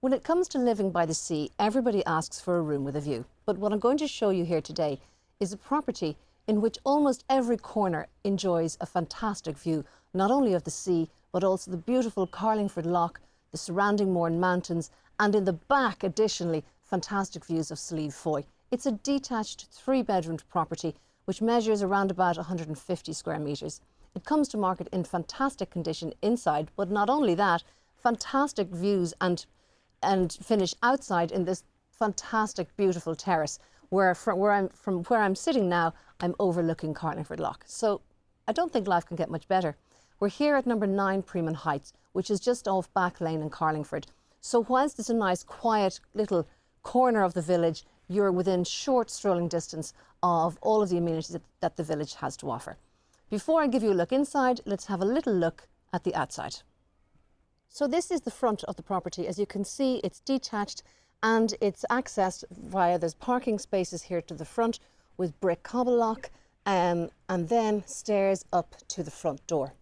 When it comes to living by the sea, everybody asks for a room with a view. But what I'm going to show you here today is a property in which almost every corner enjoys a fantastic view, not only of the sea, but also the beautiful Carlingford Loch, the surrounding Mourne Mountains, and in the back, additionally, fantastic views of Slieve Foy. It's a detached 3-bedroomed property which measures around about 150 square metres. It comes to market in fantastic condition inside, but not only that, fantastic views and finish outside in this fantastic, beautiful terrace from where I'm sitting now, I'm overlooking Carlingford Loch. So I don't think life can get much better. We're here at number 9 Premon Heights, which is just off Back Lane in Carlingford. So whilst it's a nice, quiet little corner of the village, you're within short strolling distance of all of the amenities that the village has to offer. Before I give you a look inside, let's have a little look at the outside. So this is the front of the property. As you can see, it's detached and it's accessed via, there's parking spaces here to the front with brick cobble lock and then stairs up to the front door.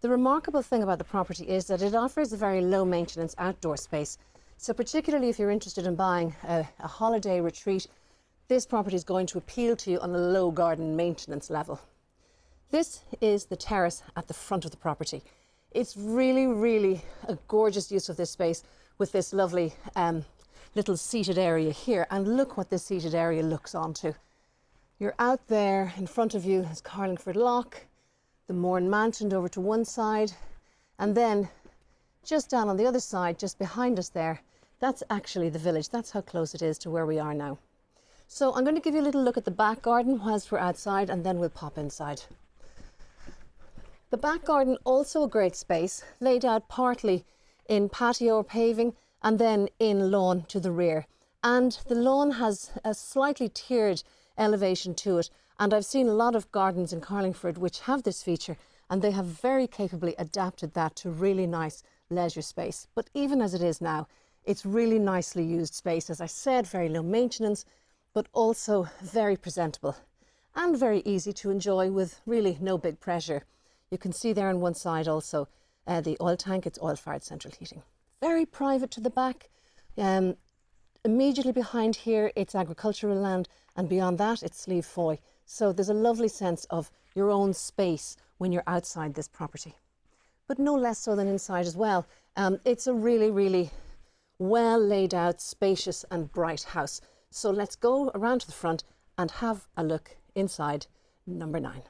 The remarkable thing about the property is that it offers a very low maintenance outdoor space. So particularly if you're interested in buying a holiday retreat, this property is going to appeal to you on a low garden maintenance level. This is the terrace at the front of the property. It's really, really a gorgeous use of this space with this lovely little seated area here. And look what this seated area looks onto. You're out there, in front of you is Carlingford Loch, the Mourne Mountain over to one side, and then just down on the other side, just behind us there, that's actually the village. That's how close it is to where we are now. So I'm going to give you a little look at the back garden whilst we're outside, and then we'll pop inside. The back garden, also a great space, laid out partly in patio or paving and then in lawn to the rear. And the lawn has a slightly tiered elevation to it. And I've seen a lot of gardens in Carlingford which have this feature, and they have very capably adapted that to really nice leisure space. But even as it is now, it's really nicely used space. As I said, very low maintenance, but also very presentable and very easy to enjoy with really no big pressure. You can see there on one side also the oil tank, it's oil-fired central heating. Very private to the back. Immediately behind here, it's agricultural land, and beyond that, it's Slieve Foy. So there's a lovely sense of your own space when you're outside this property. But no less so than inside as well. It's a really, really well laid out, spacious and bright house. So let's go around to the front and have a look inside number 9.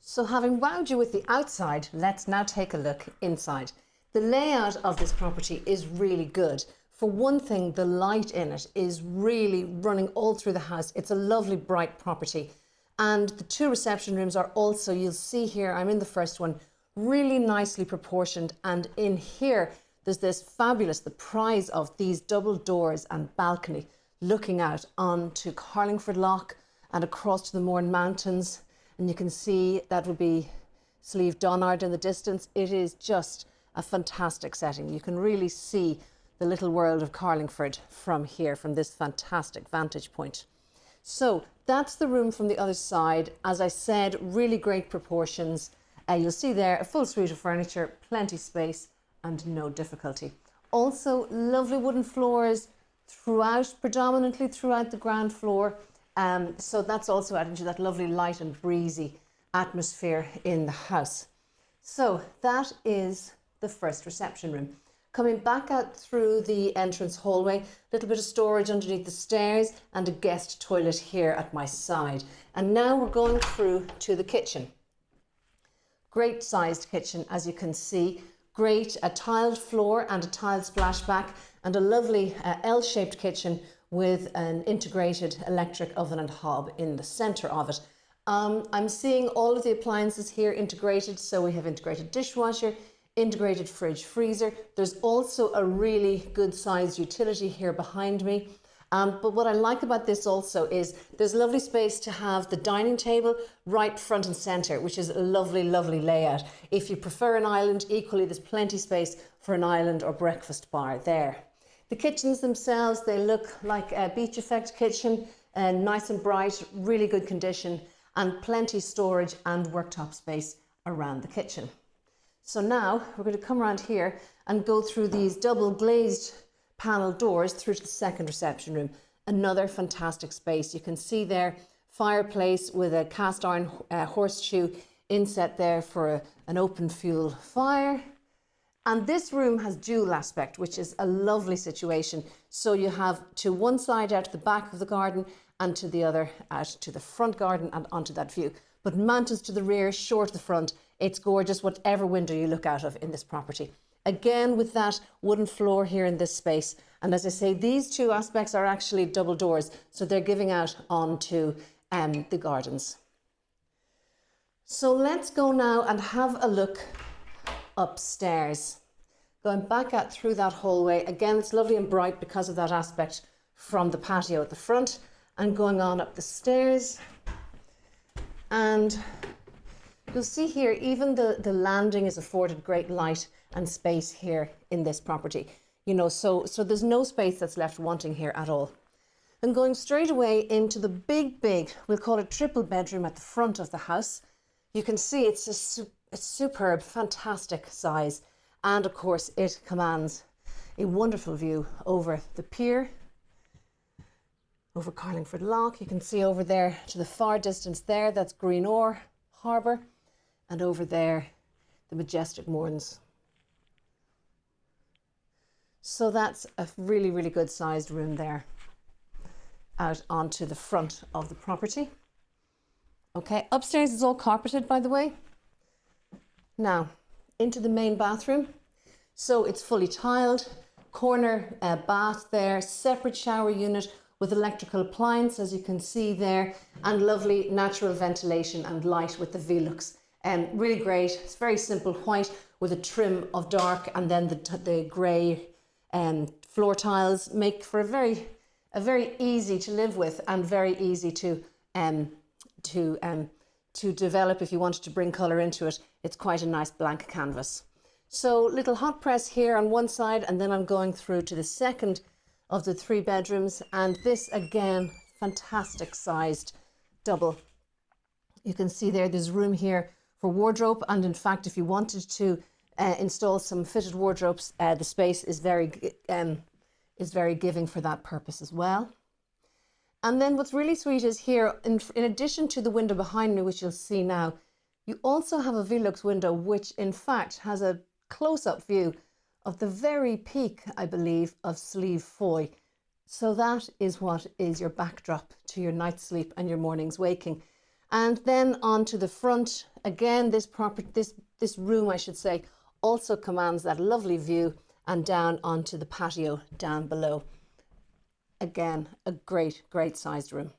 So having wowed you with the outside, let's now take a look inside. The layout of this property is really good. For one thing, the light in it is really running all through the house. It's a lovely bright property. And the 2 reception rooms are also, you'll see here, I'm in the first one, really nicely proportioned. And in here, there's this fabulous, the prize of these double doors and balcony looking out onto Carlingford Loch and across to the Mourne Mountains. And you can see that would be Slieve Donard in the distance. It is just a fantastic setting. You can really see the little world of Carlingford from here, from this fantastic vantage point. So that's the room from the other side. As I said, really great proportions. You'll see there a full suite of furniture, plenty space and no difficulty. Also lovely wooden floors throughout, predominantly throughout the ground floor. So that's also adding to that lovely light and breezy atmosphere in the house. So that is the first reception room. Coming back out through the entrance hallway, a little bit of storage underneath the stairs and a guest toilet here at my side. And now we're going through to the kitchen. Great sized kitchen, as you can see. Great, a tiled floor and a tiled splashback, and a lovely L-shaped kitchen with an integrated electric oven and hob in the centre of it. I'm seeing all of the appliances here integrated, so we have integrated dishwasher, integrated fridge freezer. There's also a really good sized utility here behind me. But what I like about this also is there's lovely space to have the dining table right front and centre, which is a lovely, lovely layout. If you prefer an island, equally there's plenty space for an island or breakfast bar there. The kitchens themselves, they look like a beach effect kitchen, nice and bright, really good condition, and plenty storage and worktop space around the kitchen. So now we're going to come around here and go through these double glazed panel doors through to the second reception room. Another fantastic space. You can see there, fireplace with a cast iron horseshoe inset there for an open fuel fire. And this room has dual aspect, which is a lovely situation. So you have to one side out to the back of the garden and to the other out to the front garden and onto that view. But mountains to the rear, shore to the front. It's gorgeous, whatever window you look out of in this property. Again, with that wooden floor here in this space. And as I say, these two aspects are actually double doors. So they're giving out onto the gardens. So let's go now and have a look upstairs. Going back out through that hallway. Again, it's lovely and bright because of that aspect from the patio at the front, and going on up the stairs. And you'll see here, even the landing is afforded great light and space here in this property. You know, so there's no space that's left wanting here at all. And going straight away into the big, we'll call it triple bedroom at the front of the house. You can see it's a superb, fantastic size. And of course, it commands a wonderful view over the pier, over Carlingford Loch. You can see over there to the far distance there, that's Green Ore Harbour. And over there, the majestic moorings. So that's a really, really good sized room there out onto the front of the property. Okay, upstairs is all carpeted, by the way. Now, into the main bathroom. So it's fully tiled, corner bath there, separate shower unit with electrical appliance, as you can see there, and lovely natural ventilation and light with the Velux. Really great. It's very simple white with a trim of dark, and then the grey floor tiles make for a very easy to live with and very easy to develop if you wanted to bring colour into it. It's quite a nice blank canvas. So little hot press here on one side, and then I'm going through to the second of the 3 bedrooms, and this again, fantastic sized double. You can see there's room here for wardrobe, and in fact, if you wanted to install some fitted wardrobes, the space is very giving for that purpose as well. And then what's really sweet is here, in addition to the window behind me, which you'll see now, you also have a Velux window, which in fact has a close-up view of the very peak, I believe, of Slieve Foy. So that is what is your backdrop to your night's sleep and your morning's waking. And then on to the front, again, this room, I should say, also commands that lovely view and down onto the patio down below. Again, a great sized room.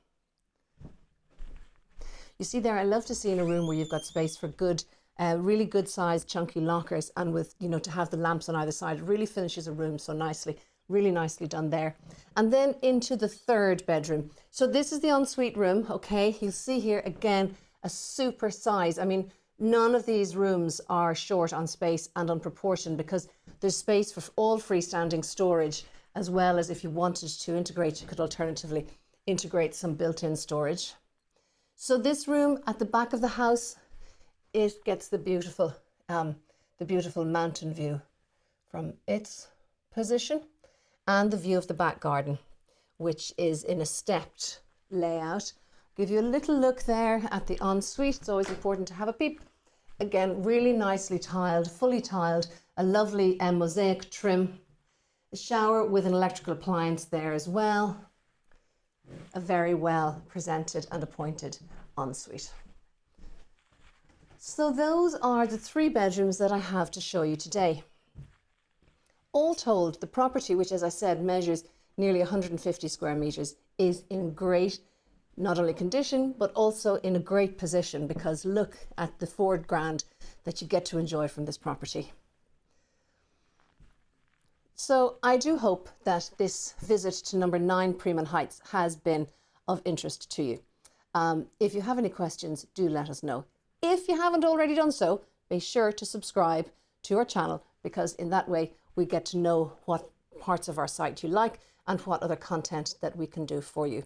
You see there, I love to see in a room where you've got space for good, really good sized chunky lockers, and with, you know, to have the lamps on either side. It really finishes a room so nicely, really nicely done there. And then into the 3rd bedroom. So this is the ensuite room, okay? You'll see here again, a super size. I mean, none of these rooms are short on space and on proportion, because there's space for all freestanding storage, as well as if you wanted to integrate, you could alternatively integrate some built-in storage. So this room at the back of the house, it gets the beautiful mountain view from its position, and the view of the back garden, which is in a stepped layout. Give you a little look there at the ensuite. It's always important to have a peep. Again, really nicely tiled, fully tiled, a lovely mosaic trim. A shower with an electrical appliance there as well. A very well presented and appointed ensuite. So those are the 3 bedrooms that I have to show you today. All told, the property, which as I said measures nearly 150 square metres, is in great, not only condition, but also in a great position, because look at the £4,000 that you get to enjoy from this property. So I do hope that this visit to number 9 Premon Heights has been of interest to you. If you have any questions, do let us know. If you haven't already done so, be sure to subscribe to our channel, because in that way we get to know what parts of our site you like and what other content that we can do for you.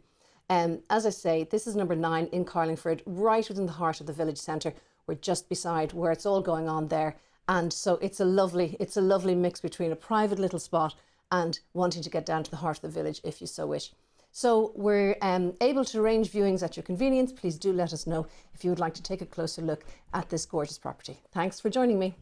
As I say, this is number 9 in Carlingford, right within the heart of the village centre. We're just beside where it's all going on there, And so it's a lovely mix between a private little spot and wanting to get down to the heart of the village if you so wish. So we're able to arrange viewings at your convenience. Please do let us know if you would like to take a closer look at this gorgeous property. Thanks for joining me.